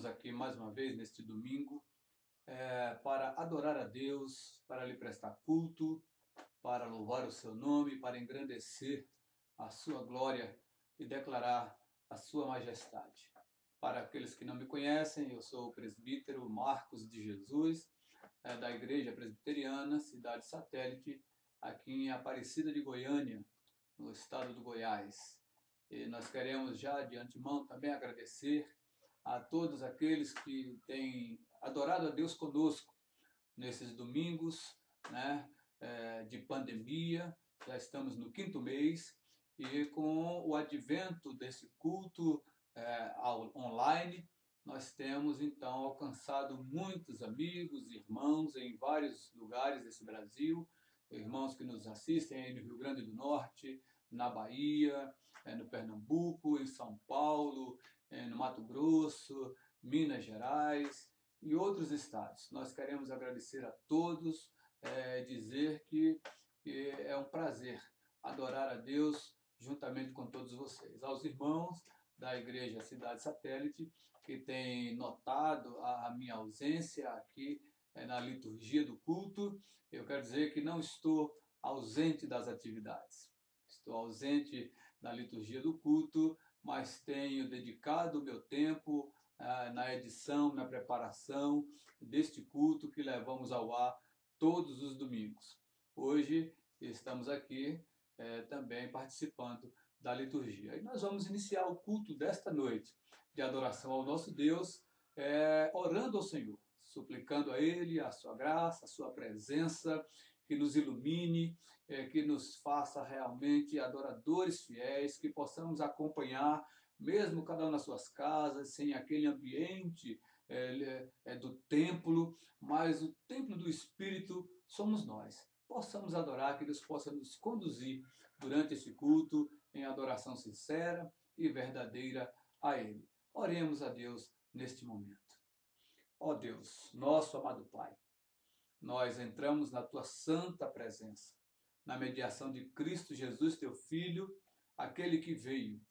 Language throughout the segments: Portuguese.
Estamos aqui mais uma vez neste domingo para adorar a Deus, para lhe prestar culto, para louvar o seu nome, para engrandecer a sua glória e declarar a sua majestade. Para aqueles que não me conhecem, eu sou o presbítero Marcos de Jesus, da Igreja Presbiteriana, cidade satélite, aqui em Aparecida de Goiânia, no estado do Goiás. E nós queremos já de antemão também agradecer a todos aqueles que têm adorado a Deus conosco nesses domingos, né, de pandemia. Já estamos no 5º mês e com o advento desse culto online, nós temos então alcançado muitos amigos, irmãos em vários lugares desse Brasil, irmãos que nos assistem aí no Rio Grande do Norte, na Bahia, no Pernambuco, em São Paulo, no Mato Grosso, Minas Gerais e outros estados. Nós queremos agradecer a todos, dizer que é um prazer adorar a Deus juntamente com todos vocês. Aos irmãos da Igreja Cidade Satélite, que têm notado a minha ausência aqui na liturgia do culto, eu quero dizer que não estou ausente das atividades. Estou ausente na liturgia do culto, mas tenho dedicado o meu tempo na edição, na preparação deste culto que levamos ao ar todos os domingos. Hoje estamos aqui também participando da liturgia. E nós vamos iniciar o culto desta noite de adoração ao nosso Deus, orando ao Senhor, suplicando a Ele a sua graça, a sua presença, que nos ilumine, que nos faça realmente adoradores fiéis, que possamos acompanhar, mesmo cada um nas suas casas, sem aquele ambiente do templo, mas o templo do Espírito somos nós. Possamos adorar, que Deus possa nos conduzir durante esse culto em adoração sincera e verdadeira a Ele. Oremos a Deus neste momento. Ó Deus, nosso amado Pai, nós entramos na Tua santa presença, na mediação de Cristo Jesus, Teu Filho, aquele que veio,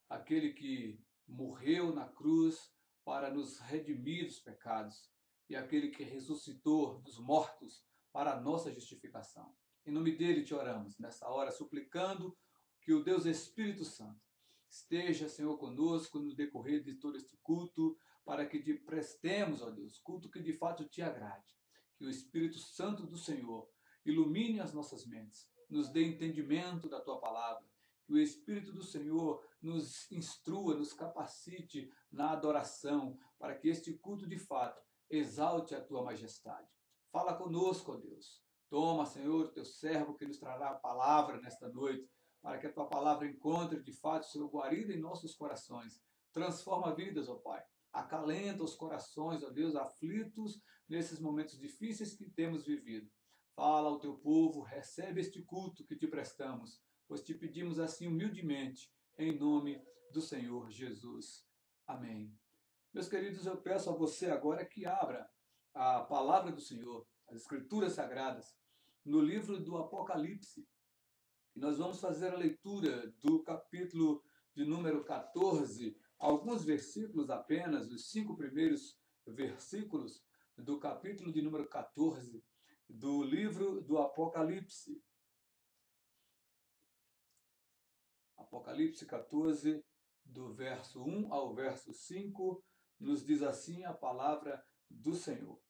aquele que morreu na cruz para nos redimir dos pecados e aquele que ressuscitou dos mortos para a nossa justificação. Em nome dele te oramos, nessa hora, suplicando que o Deus Espírito Santo esteja, Senhor, conosco no decorrer de todo este culto, para que te prestemos, ó Deus, culto que de fato te agrade. Que o Espírito Santo do Senhor ilumine as nossas mentes, nos dê entendimento da Tua palavra. Que o Espírito do Senhor nos instrua, nos capacite na adoração, para que este culto de fato exalte a Tua majestade. Fala conosco, ó Deus. Toma, Senhor, Teu servo que nos trará a palavra nesta noite, para que a Tua palavra encontre de fato, Senhor, guarida em nossos corações. Transforma vidas, ó Pai. Acalenta os corações, ó Deus, aflitos nesses momentos difíceis que temos vivido. Fala ao Teu povo, recebe este culto que te prestamos, pois te pedimos assim humildemente, em nome do Senhor Jesus. Amém. Meus queridos, eu peço a você agora que abra a palavra do Senhor, as Escrituras Sagradas, no livro do Apocalipse. E nós vamos fazer a leitura do capítulo de número 14, alguns versículos apenas, os 5 primeiros versículos do capítulo de número 14 do livro do Apocalipse. Apocalipse 14, do verso 1 ao verso 5, nos diz assim a palavra do Senhor.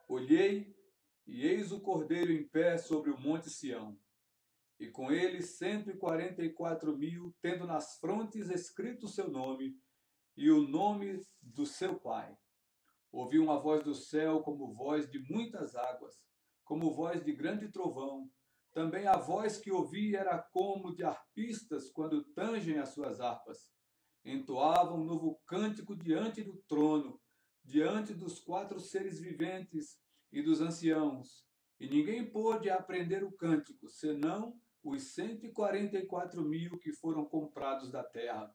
Olhei, e eis o Cordeiro em pé sobre o monte Sião, e com ele 144.000, tendo nas frontes escrito o seu nome e o nome do seu Pai. Ouvi uma voz do céu como voz de muitas águas, como voz de grande trovão. Também a voz que ouvi era como de arpistas quando tangem as suas harpas. Entoavam um novo cântico diante do trono, diante dos 4 seres viventes e dos anciãos. E ninguém pôde aprender o cântico, senão os 144.000 que foram comprados da terra.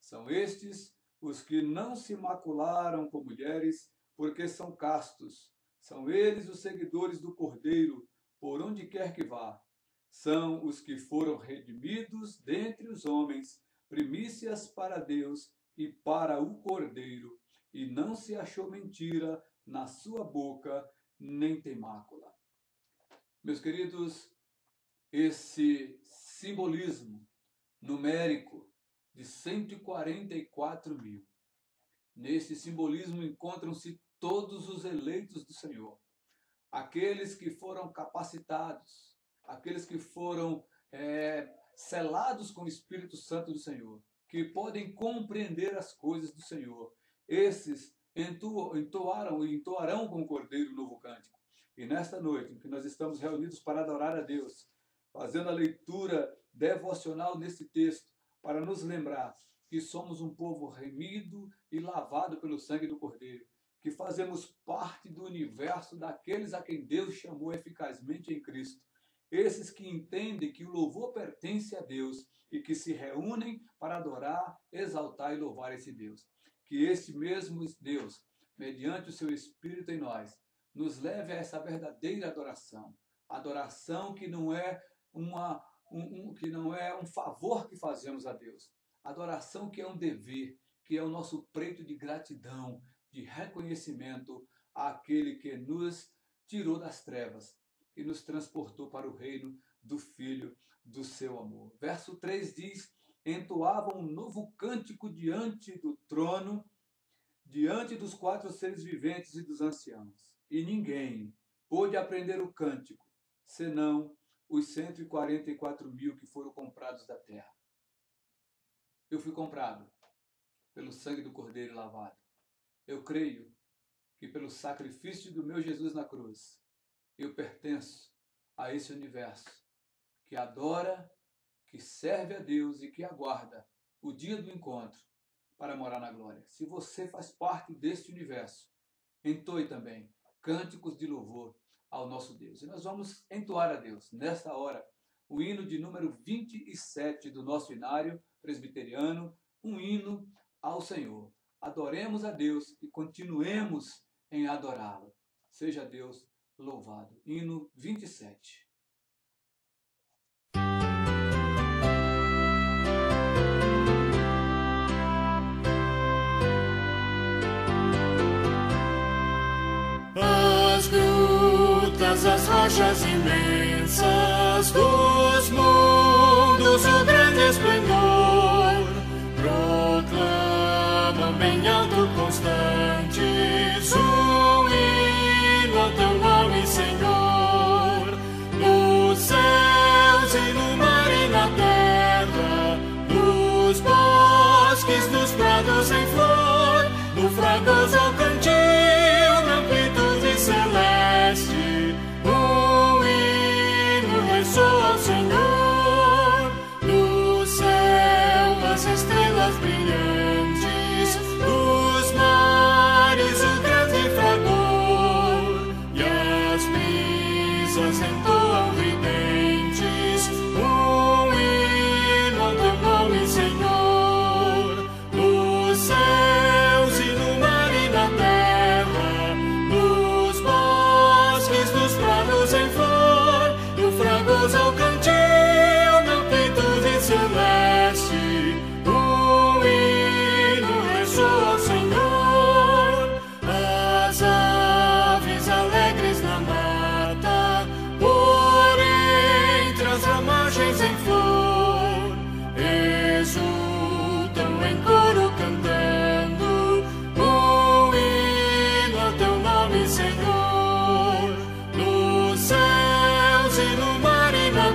São estes os que não se macularam com mulheres, porque são castos. São eles os seguidores do Cordeiro, por onde quer que vá. São os que foram redimidos dentre os homens, primícias para Deus e para o Cordeiro. e não se achou mentira na sua boca, nem tem mácula. Meus queridos, esse simbolismo numérico de 144 mil, nesse simbolismo encontram-se todos os eleitos do Senhor, aqueles que foram capacitados, aqueles que foram selados com o Espírito Santo do Senhor, que podem compreender as coisas do Senhor. Esses entoaram e entoarão com o Cordeiro um novo cântico. E nesta noite, em que nós estamos reunidos para adorar a Deus, fazendo a leitura devocional nesse texto, para nos lembrar que somos um povo remido e lavado pelo sangue do Cordeiro, que fazemos parte do universo daqueles a quem Deus chamou eficazmente em Cristo. Esses que entendem que o louvor pertence a Deus e que se reúnem para adorar, exaltar e louvar esse Deus. Que esse mesmo Deus, mediante o seu Espírito em nós, nos leve a essa verdadeira adoração. Adoração que não é um favor que fazemos a Deus. Adoração que é um dever, que é o nosso preito de gratidão, de reconhecimento àquele que nos tirou das trevas e nos transportou para o reino do Filho do seu amor. Verso 3 diz: entoavam um novo cântico diante do trono, diante dos 4 seres viventes e dos anciãos. E ninguém pôde aprender o cântico, senão os 144 mil que foram comprados da terra. Eu fui comprado pelo sangue do Cordeiro lavado. Eu creio que pelo sacrifício do meu Jesus na cruz, eu pertenço a esse universo que adora, que serve a Deus e que aguarda o dia do encontro para morar na glória. Se você faz parte deste universo, entoe também cânticos de louvor ao nosso Deus. E nós vamos entoar a Deus, nesta hora, o hino de número 27 do nosso inário presbiteriano, um hino ao Senhor. Adoremos a Deus e continuemos em adorá-lo. Seja Deus louvado. Hino 27. As grutas, as rochas imensas dos mundos, o grande esplendor, proclamam bem alto constantes um hino ao teu nome, Senhor. Nos céus e no mar e na terra, nos bosques, nos prados em flor, no fragoso ao cantil, na amplitude celeste, um hino ressoa ao Senhor. No céu as estrelas brilhantes, nos mares o grande fragor, e as brisas entoam ridentes um hino ao teu nome, Senhor. Nos céus e no mar e na terra, nos bosques, nos prados em flor, no fragoso ao cantil, na amplitude celeste, um hino ressoa ao Senhor. As aves alegres na mata, por entre as ramagens em flor, exultam em coro cantando um hino ao teu nome, Senhor. Nos céus e no mar e na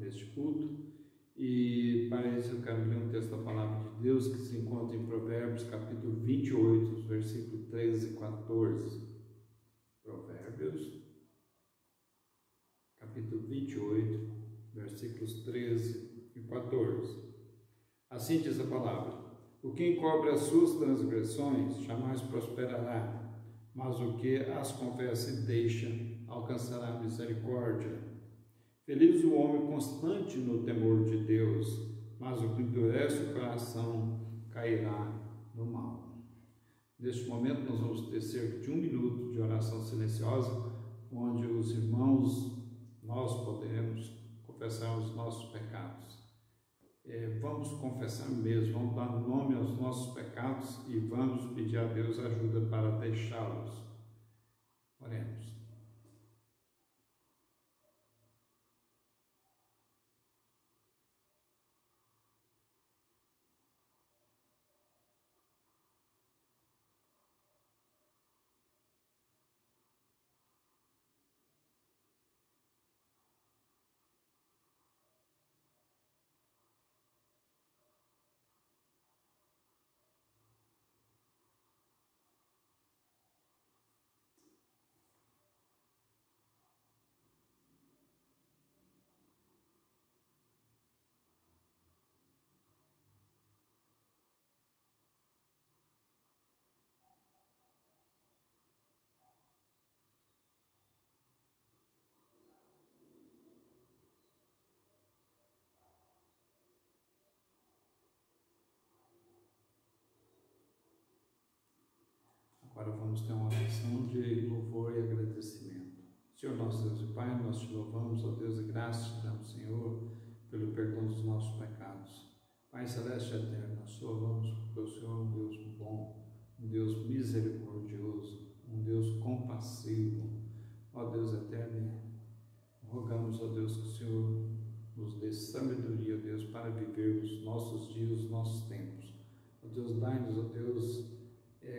deste culto. E para isso eu quero ler um texto da Palavra de Deus que se encontra em Provérbios, capítulo 28, versículos 13 e 14. Provérbios, capítulo 28, versículos 13 e 14. Assim diz a palavra: o que encobre as suas transgressões jamais prosperará, mas o que as confessa e deixa alcançará misericórdia. Feliz o homem constante no temor de Deus, mas o que endurece o coração cairá no mal. Neste momento nós vamos ter cerca de 1 minuto de oração silenciosa, onde os irmãos, nós poderemos confessar os nossos pecados. Vamos confessar mesmo, vamos dar nome aos nossos pecados e vamos pedir a Deus ajuda para deixá-los. Oremos. Agora vamos ter uma oração de louvor e agradecimento. Senhor nosso Deus e Pai, nós te louvamos, ó Deus, e graças te damos, Senhor, pelo perdão dos nossos pecados. Pai celeste e eterno, nós te louvamos porque o Senhor é um Deus bom, um Deus misericordioso, um Deus compassivo. Ó Deus eterno, rogamos, ó Deus, que o Senhor nos dê sabedoria, ó Deus, para viver os nossos dias, os nossos tempos. Ó Deus, dai-nos, ó Deus,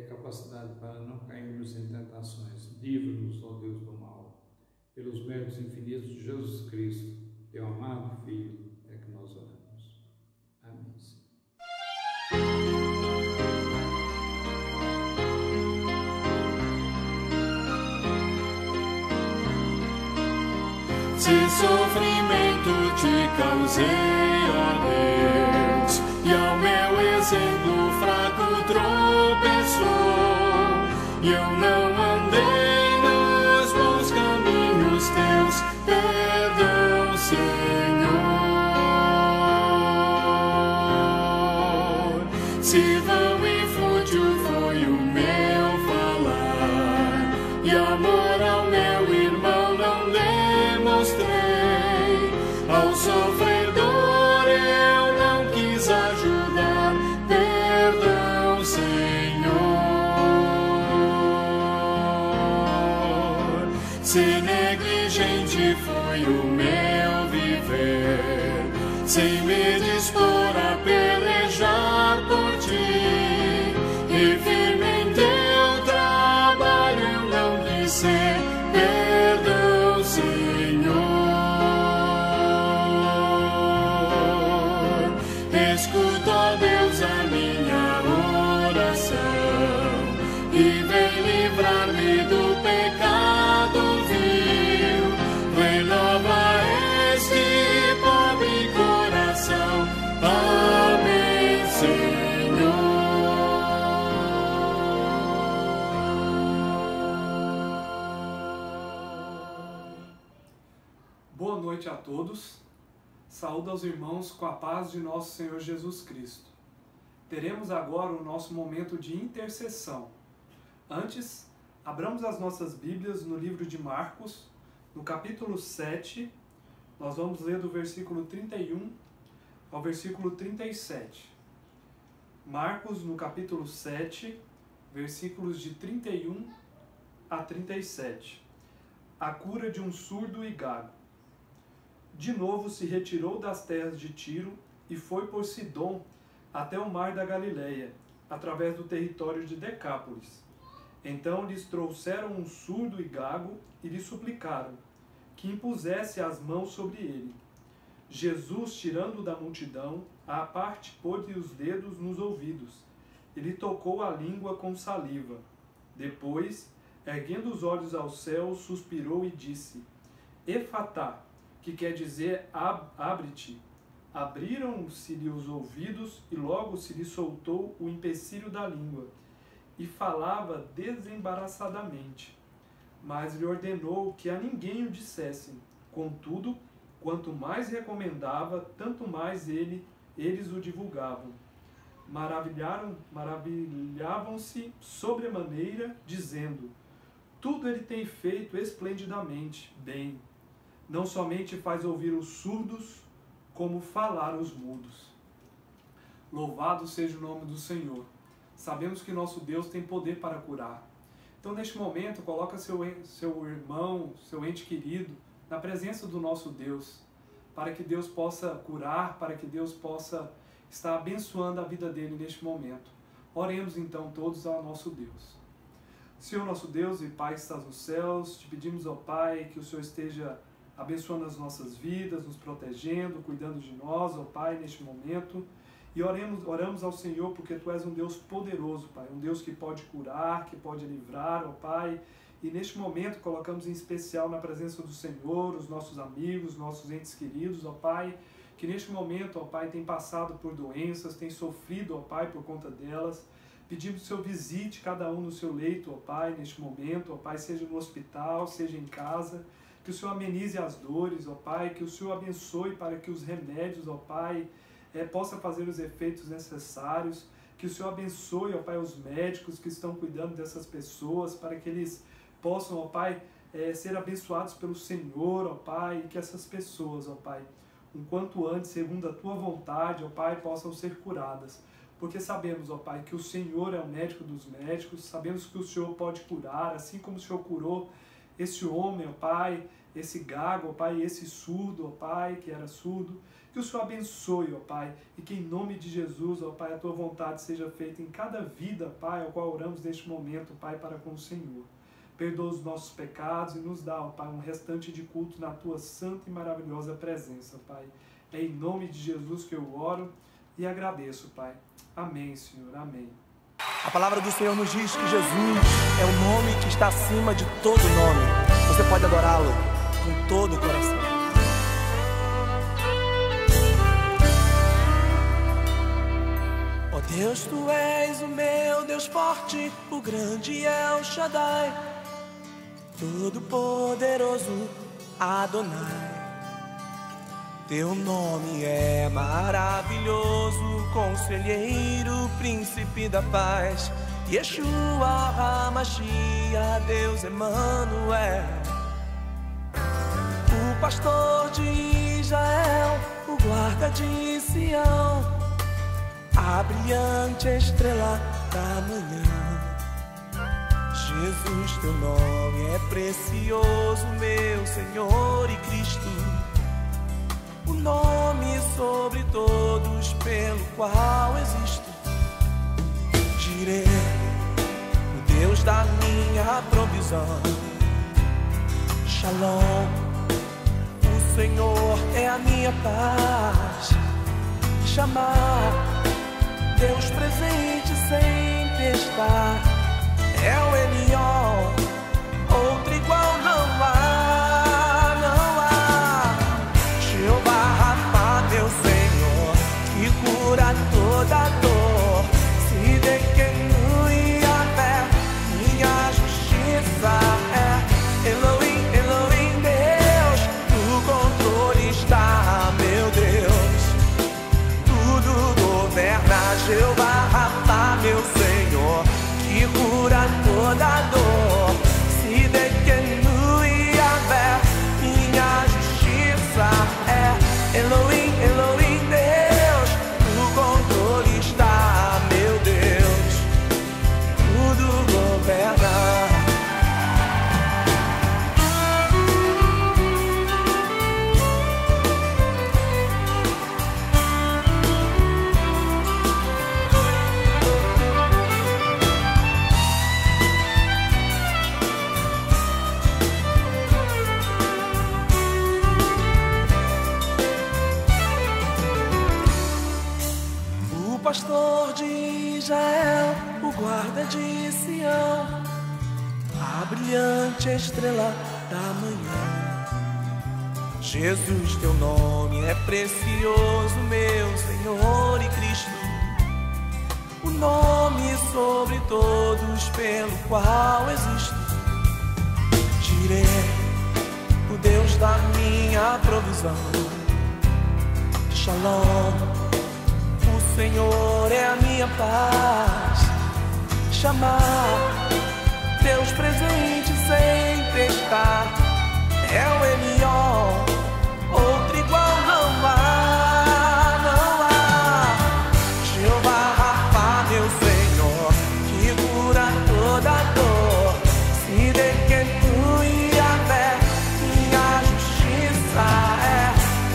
capacidade para não cairmos em tentações. Livra-nos, ó Deus, do mal. Pelos méritos infinitos de Jesus Cristo, teu amado Filho, é que nós oramos. Amém. Se sofrimento te causei, ó Deus, e ao meu exemplo fraco tropeçou, e eu não andei nos bons caminhos teus, perdão, Senhor. Se vão e fútil foi o meu falar, e amor ao meu irmão não demonstrei, ao sofredor eu não quis ajudar, perdão, Senhor. Se negligente foi o meu viver, sem me dispor a pelejar por ti, e firme em teu trabalho eu não quis ser, perdão, Senhor. Escuta, ó Deus, a minha oração, e vem livrar-me do pecado vil. Renova este pobre coração. Amém, Senhor. Boa noite a todos. Saúdo aos irmãos com a paz de nosso Senhor Jesus Cristo. Teremos agora o nosso momento de intercessão. Antes, abramos as nossas Bíblias no livro de Marcos, no capítulo 7, nós vamos ler do versículo 31 ao versículo 37. Marcos, no capítulo 7, versículos de 31 a 37. A cura de um surdo e gago. De novo se retirou das terras de Tiro e foi por Sidom até o mar da Galileia, através do território de Decápolis. Então lhes trouxeram um surdo e gago e lhe suplicaram que impusesse as mãos sobre ele. Jesus, tirando-o da multidão, à parte pôs-lhe os dedos nos ouvidos. Ele tocou a língua com saliva. Depois, erguendo os olhos ao céu, suspirou e disse: Efatá, que quer dizer abre-te. Abriram-se-lhe os ouvidos e logo se lhe soltou o empecilho da língua, e falava desembaraçadamente. Mas lhe ordenou que a ninguém o dissessem. Contudo, quanto mais recomendava, tanto mais eles o divulgavam. Maravilhavam-se sobremaneira, dizendo: tudo ele tem feito esplendidamente bem. Não somente faz ouvir os surdos, como falar os mudos. Louvado seja o nome do Senhor. Sabemos que nosso Deus tem poder para curar. Então, neste momento, coloca seu irmão, seu ente querido, na presença do nosso Deus, para que Deus possa curar, para que Deus possa estar abençoando a vida dele neste momento. Oremos então todos ao nosso Deus. Senhor nosso Deus e Pai que estás nos céus, te pedimos, ó Pai, que o Senhor esteja abençoando as nossas vidas, nos protegendo, cuidando de nós, ó Pai, neste momento. E oramos ao Senhor porque Tu és um Deus poderoso, Pai, um Deus que pode curar, que pode livrar, ó Pai. E neste momento colocamos em especial na presença do Senhor os nossos amigos, nossos entes queridos, ó Pai, que neste momento, ó Pai, tem passado por doenças, tem sofrido, ó Pai, por conta delas. Pedimos que o Senhor visite cada um no seu leito, ó Pai, neste momento, ó Pai, seja no hospital, seja em casa, que o Senhor amenize as dores, ó Pai, que o Senhor abençoe para que os remédios, ó Pai, possa fazer os efeitos necessários, que o Senhor abençoe, ó Pai, os médicos que estão cuidando dessas pessoas, para que eles possam, ó Pai, ser abençoados pelo Senhor, ó Pai, e que essas pessoas, ó Pai, um quanto antes, segundo a Tua vontade, ó Pai, possam ser curadas. Porque sabemos, ó Pai, que o Senhor é o médico dos médicos, sabemos que o Senhor pode curar, assim como o Senhor curou esse homem, ó Pai, esse gago, ó Pai, esse surdo, ó Pai, que era surdo, que o Senhor abençoe, ó Pai, e que em nome de Jesus, ó Pai, a Tua vontade seja feita em cada vida, Pai, ao qual oramos neste momento, Pai, para com o Senhor. Perdoa os nossos pecados e nos dá, ó Pai, um restante de culto na Tua santa e maravilhosa presença, Pai. É em nome de Jesus que eu oro e agradeço, Pai. Amém, Senhor. Amém. A palavra do Senhor nos diz que Jesus é o nome que está acima de todo nome. Você pode adorá-lo com todo o coração. Ó Deus, Tu és o meu Deus forte, o grande El Shaddai, todo-poderoso Adonai. Teu nome é maravilhoso, Conselheiro, Príncipe da Paz, Yeshua HaMashiach, Deus Emanuel. O pastor de Israel, o guarda de Sião, a brilhante estrela da manhã. Jesus, Teu nome é precioso, meu Senhor e Cristo, o nome sobre todos pelo qual existo. Jireh, o Deus da minha provisão. Shalom, o Senhor é a minha paz. Chamar, Deus presente sempre está. É o Elion, outro igual não há. Cura toda dor, se dequenu e a fé, minha justiça é Elohim, Elohim, Deus, no controle está, meu Deus, tudo governa, Jeová Rafa, meu Senhor, que cura toda dor, se dequenu e a fé, minha justiça é Elohim, Elohim, Deus. Controle está, meu Deus, tudo governa. pastor de Israel, o guarda de Sião, a brilhante estrela da manhã. Jesus, teu nome é precioso, meu Senhor e Cristo, o nome sobre todos pelo qual existo. Jireh, o Deus da minha provisão. Shalom, o Senhor é a minha paz. Chamar, teus presentes sempre está. É o Elion, outro igual não há, não há. Jeová Rafa, meu Senhor, que cura toda dor. Se de que tu e a fé, minha justiça é.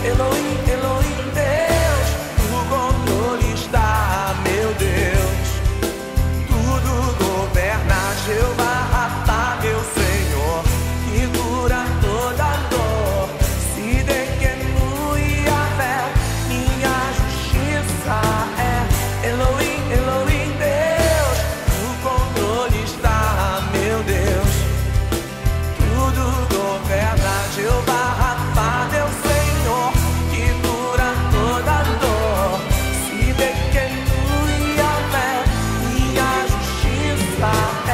Elohim, Elohim, Deus, o controle está, meu Deus. Tudo governa, Jeová Rafa, meu Senhor, que cura toda dor. Se de que tu e a fé, minha justiça é. Elohim, Elohim, Deus, o controle está, meu Deus. Tudo governa, Jeová Rafa, meu Senhor, que cura toda dor. Se de que tu e a fé, minha justiça é.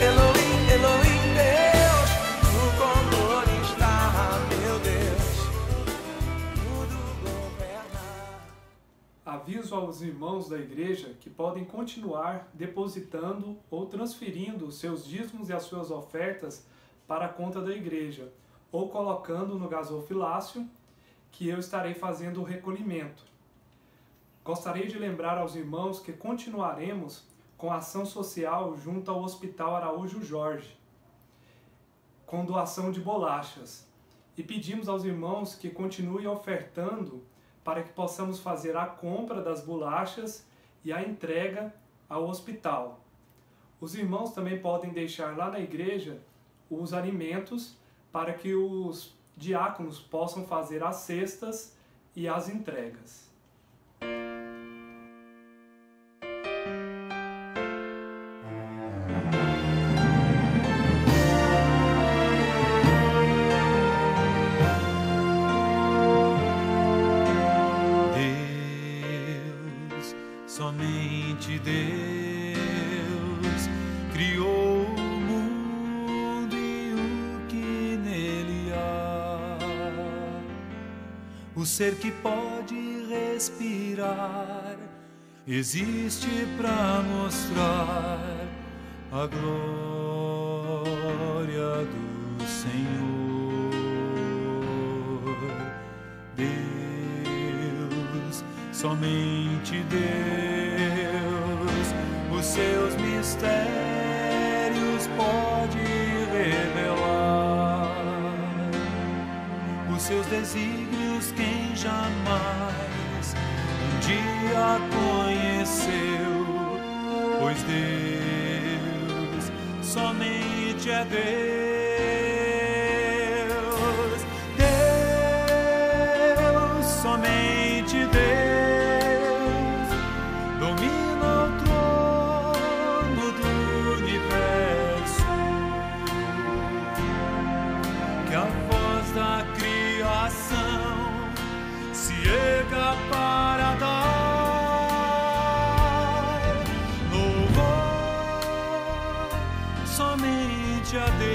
Elohim, Elohim, Deus, o controle está, meu Deus. Tudo governa. Aviso aos irmãos da igreja que podem continuar depositando ou transferindo os seus dízimos e as suas ofertas para a conta da igreja, ou colocando no gasofilácio, que eu estarei fazendo o recolhimento. Gostaria de lembrar aos irmãos que continuaremos com a ação social junto ao Hospital Araújo Jorge, com doação de bolachas. E pedimos aos irmãos que continuem ofertando para que possamos fazer a compra das bolachas e a entrega ao hospital. Os irmãos também podem deixar lá na igreja os alimentos para que os diáconos possam fazer as cestas e as entregas. Deus, somente Deus, criou o mundo e o que nele há. O ser que pode respirar existe para mostrar a glória do Senhor. Deus, somente Deus, os seus mistérios pode revelar. Os seus desígnios quem jamais um dia conheceu, pois Deus somente é Deus. Deus, somente Deus, domina o trono do universo. Que a voz da criação se erga para dar louvor somente a Deus.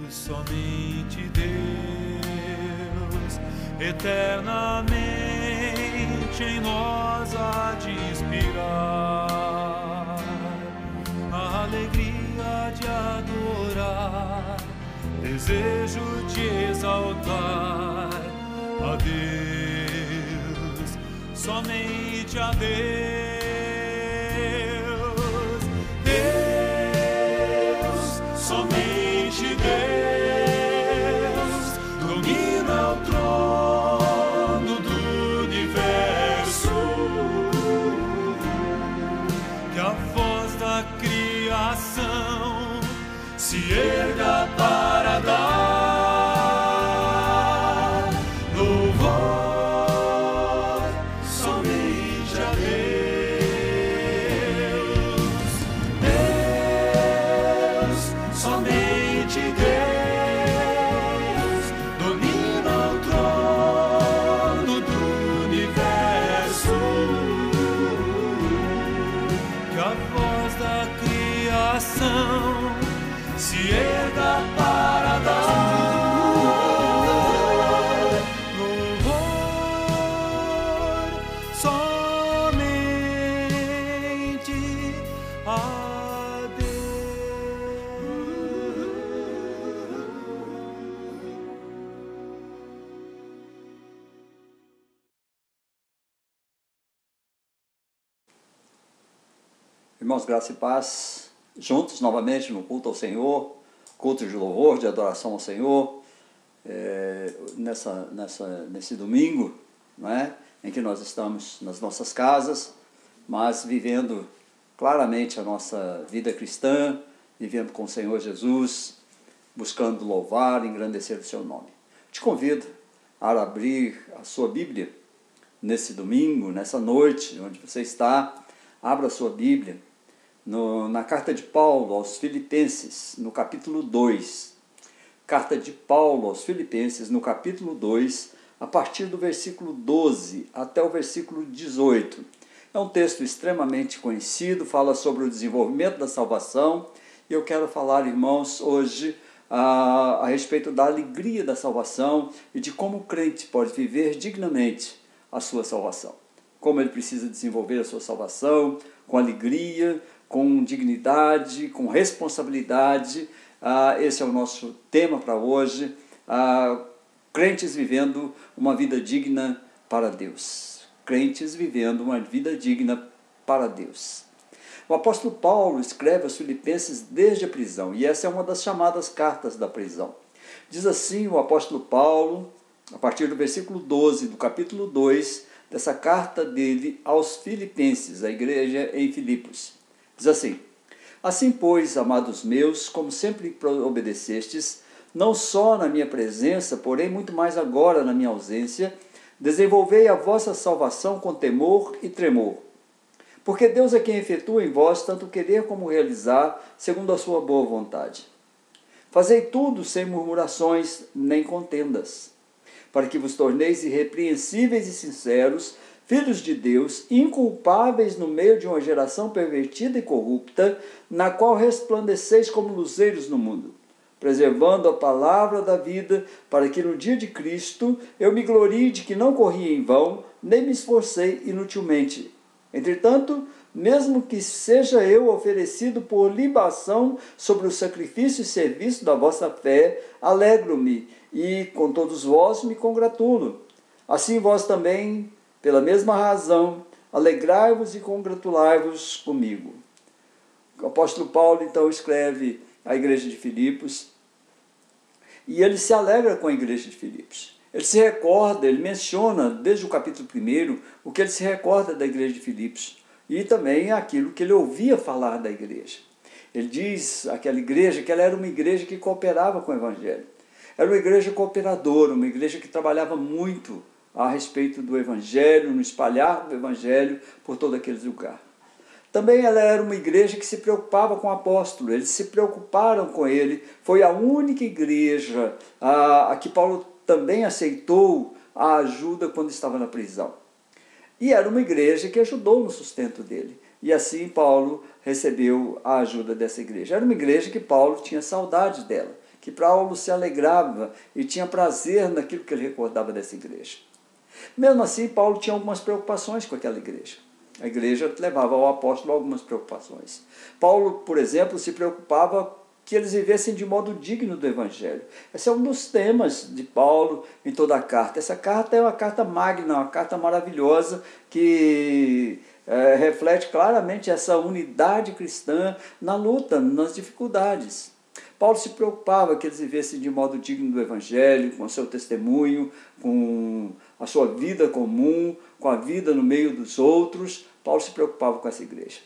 Deus, somente Deus, eternamente em nós há de inspirar a alegria de adorar, desejo de exaltar a Deus, somente a Deus. Deus, somente Deus, domina o trono do universo. Que a voz da criação se erga para dar louvor somente a Deus. Deus, somente Deus, domina o trono do universo. Que a voz da criação se erga para dar louvor somente a Deus. Irmãos, graça e paz, juntos novamente no culto ao Senhor, culto de louvor, de adoração ao Senhor, nesse domingo, não é? Em que nós estamos nas nossas casas, mas vivendo claramente a nossa vida cristã, vivendo com o Senhor Jesus, buscando louvar e engrandecer o seu nome. Te convido a abrir a sua Bíblia nesse domingo, nessa noite, onde você está. Abra a sua Bíblia na carta de Paulo aos Filipenses, no capítulo 2. Carta de Paulo aos Filipenses, no capítulo 2, a partir do versículo 12 até o versículo 18. É um texto extremamente conhecido, fala sobre o desenvolvimento da salvação, e eu quero falar, irmãos, hoje a respeito da alegria da salvação e de como o crente pode viver dignamente a sua salvação. Como ele precisa desenvolver a sua salvação com alegria, com dignidade, com responsabilidade. Esse é o nosso tema para hoje. Crentes vivendo uma vida digna para Deus. Crentes vivendo uma vida digna para Deus. O apóstolo Paulo escreve aos Filipenses desde a prisão, e essa é uma das chamadas cartas da prisão. Diz assim o apóstolo Paulo, a partir do versículo 12 do capítulo 2, dessa carta dele aos Filipenses, a igreja em Filipos. Diz assim: assim, pois, amados meus, como sempre obedecestes, não só na minha presença, porém muito mais agora na minha ausência, desenvolvei a vossa salvação com temor e tremor. Porque Deus é quem efetua em vós tanto querer como realizar, segundo a sua boa vontade. Fazei tudo sem murmurações nem contendas, para que vos torneis irrepreensíveis e sinceros, filhos de Deus, inculpáveis no meio de uma geração pervertida e corrupta, na qual resplandeceis como luzeiros no mundo, preservando a palavra da vida, para que no dia de Cristo eu me glorie de que não corri em vão, nem me esforcei inutilmente. Entretanto, mesmo que seja eu oferecido por libação sobre o sacrifício e serviço da vossa fé, alegro-me, e com todos vós me congratulo. Assim vós também, pela mesma razão, alegrai-vos e congratulai-vos comigo. O apóstolo Paulo, então, escreve à igreja de Filipos, e ele se alegra com a igreja de Filipos. Ele se recorda, ele menciona, desde o capítulo 1, o que ele se recorda da igreja de Filipos, e também aquilo que ele ouvia falar da igreja. Ele diz, aquela igreja, que ela era uma igreja que cooperava com o evangelho. Era uma igreja cooperadora, uma igreja que trabalhava muito a respeito do evangelho, no espalhar do evangelho por todo aquele lugar. Também ela era uma igreja que se preocupava com o apóstolo, eles se preocuparam com ele. Foi a única igreja a que Paulo também aceitou a ajuda quando estava na prisão. E era uma igreja que ajudou no sustento dele. E assim Paulo recebeu a ajuda dessa igreja. Era uma igreja que Paulo tinha saudade dela, que Paulo se alegrava e tinha prazer naquilo que ele recordava dessa igreja. Mesmo assim, Paulo tinha algumas preocupações com aquela igreja. A igreja levava ao apóstolo algumas preocupações. Paulo, por exemplo, se preocupava que eles vivessem de modo digno do evangelho. Esse é um dos temas de Paulo em toda a carta. Essa carta é uma carta magna, uma carta maravilhosa que reflete claramente essa unidade cristã na luta, nas dificuldades. Paulo se preocupava que eles vivessem de modo digno do evangelho, com o seu testemunho, com a sua vida comum, com a vida no meio dos outros. Paulo se preocupava com essa igreja.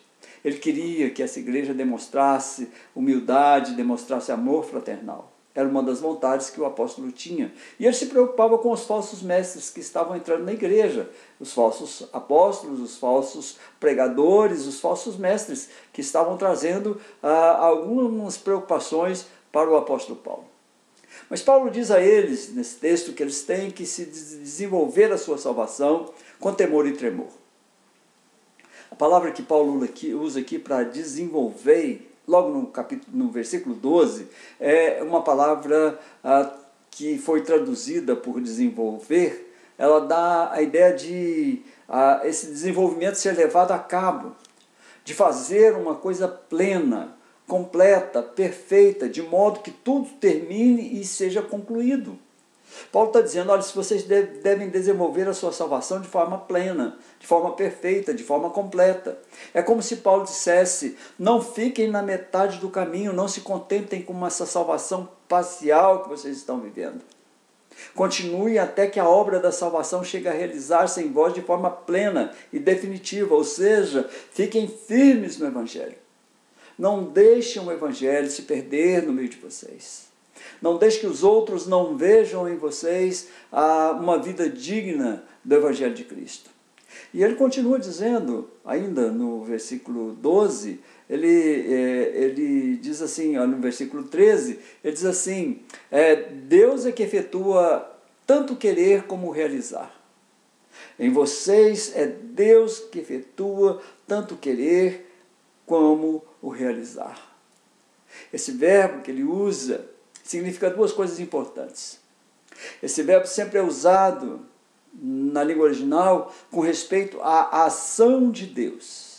Ele queria que essa igreja demonstrasse humildade, demonstrasse amor fraternal. Era uma das vontades que o apóstolo tinha. E ele se preocupava com os falsos mestres que estavam entrando na igreja, os falsos apóstolos, os falsos pregadores, os falsos mestres que estavam trazendo algumas preocupações para o apóstolo Paulo. Mas Paulo diz a eles, nesse texto, que eles têm que se desenvolver a sua salvação com temor e tremor. A palavra que Paulo usa aqui para desenvolver, logo no versículo 12, é uma palavra que foi traduzida por desenvolver. Ela dá a ideia de esse desenvolvimento ser levado a cabo, de fazer uma coisa plena, completa, perfeita, de modo que tudo termine e seja concluído. Paulo está dizendo, olha, se vocês devem desenvolver a sua salvação de forma plena, de forma perfeita, de forma completa. É como se Paulo dissesse, não fiquem na metade do caminho, não se contentem com essa salvação parcial que vocês estão vivendo. Continuem até que a obra da salvação chegue a realizar-se em vós de forma plena e definitiva, ou seja, fiquem firmes no Evangelho. Não deixem o Evangelho se perder no meio de vocês. Não deixe que os outros não vejam em vocês uma vida digna do Evangelho de Cristo. E ele continua dizendo, ainda no versículo 12, ele diz assim, no versículo 13, ele diz assim, Deus é que efetua tanto querer como realizar. Em vocês é Deus que efetua tanto querer como o realizar. Esse verbo que ele usa significa duas coisas importantes. Esse verbo sempre é usado na língua original com respeito à ação de Deus.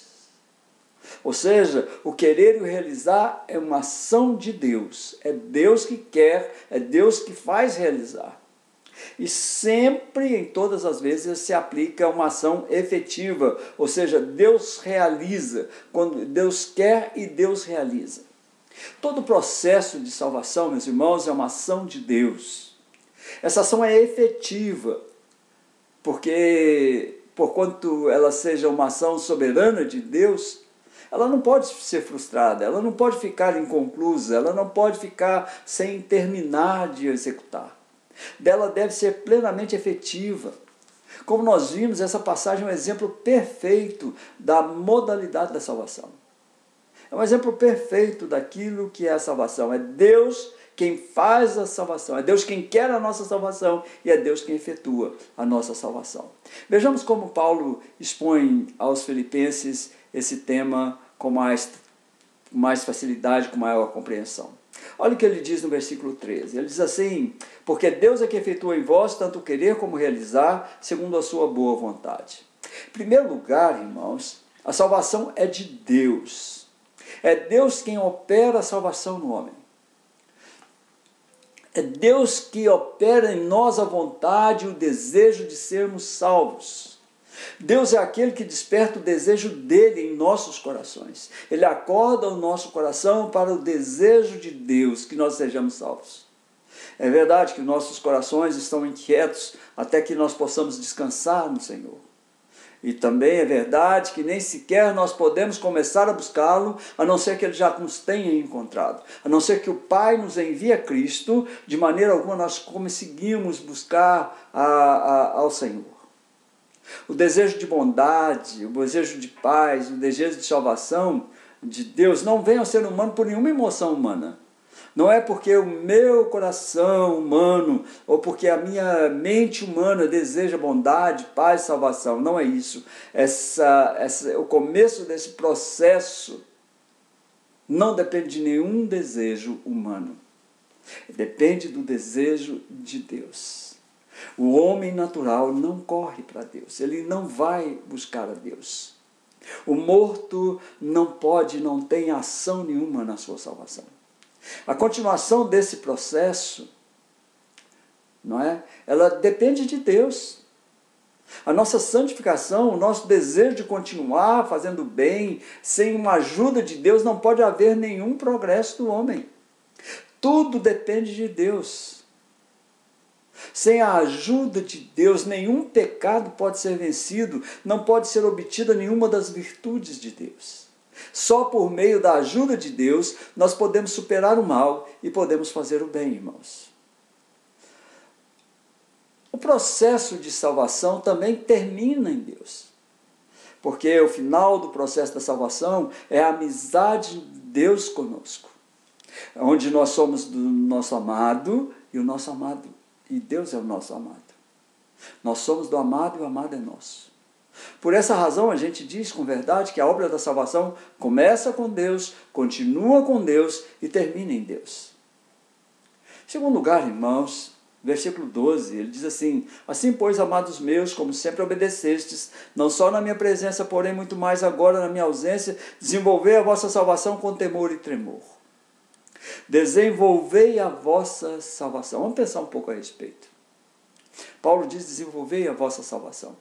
Ou seja, o querer e o realizar é uma ação de Deus. É Deus que quer, é Deus que faz realizar. E sempre, em todas as vezes, se aplica uma ação efetiva. Ou seja, Deus realiza. Quando Deus quer e Deus realiza. Todo o processo de salvação, meus irmãos, é uma ação de Deus. Essa ação é efetiva, porque, porquanto ela seja uma ação soberana de Deus, ela não pode ser frustrada, ela não pode ficar inconclusa, ela não pode ficar sem terminar de executar. Dela deve ser plenamente efetiva. Como nós vimos, essa passagem é um exemplo perfeito da modalidade da salvação. É um exemplo perfeito daquilo que é a salvação. É Deus quem faz a salvação, é Deus quem quer a nossa salvação e é Deus quem efetua a nossa salvação. Vejamos como Paulo expõe aos filipenses esse tema com mais facilidade, com maior compreensão. Olha o que ele diz no versículo 13. Ele diz assim, porque Deus é que efetua em vós tanto querer como realizar, segundo a sua boa vontade. Em primeiro lugar, irmãos, a salvação é de Deus. É Deus quem opera a salvação no homem. É Deus que opera em nós a vontade e o desejo de sermos salvos. Deus é aquele que desperta o desejo dele em nossos corações. Ele acorda o nosso coração para o desejo de Deus, que nós sejamos salvos. É verdade que nossos corações estão inquietos até que nós possamos descansar no Senhor. E também é verdade que nem sequer nós podemos começar a buscá-lo, a não ser que ele já nos tenha encontrado. A não ser que o Pai nos envie a Cristo, de maneira alguma nós conseguimos buscar ao Senhor. O desejo de bondade, o desejo de paz, o desejo de salvação de Deus não vem ao ser humano por nenhuma emoção humana. Não é porque o meu coração humano ou porque a minha mente humana deseja bondade, paz, salvação. Não é isso. O começo desse processo não depende de nenhum desejo humano. Depende do desejo de Deus. O homem natural não corre para Deus. Ele não vai buscar a Deus. O morto não tem ação nenhuma na sua salvação. A continuação desse processo, não é? Ela depende de Deus. A nossa santificação, o nosso desejo de continuar fazendo bem, sem uma ajuda de Deus, não pode haver nenhum progresso do homem. Tudo depende de Deus. Sem a ajuda de Deus, nenhum pecado pode ser vencido, não pode ser obtida nenhuma das virtudes de Deus. Só por meio da ajuda de Deus nós podemos superar o mal e podemos fazer o bem, irmãos. O processo de salvação também termina em Deus. Porque o final do processo da salvação é a amizade de Deus conosco. Onde nós somos do nosso amado e o nosso amado. E Deus é o nosso amado. Nós somos do amado e o amado é nosso. Por essa razão a gente diz com verdade que a obra da salvação começa com Deus, continua com Deus e termina em Deus. Em segundo lugar, irmãos, versículo 12, ele diz assim: assim, pois, amados meus, como sempre obedecestes, não só na minha presença, porém muito mais agora na minha ausência, desenvolvei a vossa salvação com temor e tremor. Desenvolvei a vossa salvação. Vamos pensar um pouco a respeito. Paulo diz: desenvolvei a vossa salvação.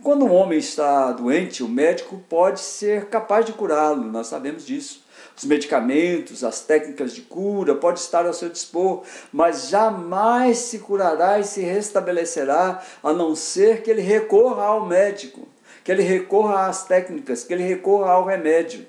Quando um homem está doente, o médico pode ser capaz de curá-lo, nós sabemos disso. Os medicamentos, as técnicas de cura podem estar ao seu dispor, mas jamais se curará e se restabelecerá a não ser que ele recorra ao médico, que ele recorra às técnicas, que ele recorra ao remédio.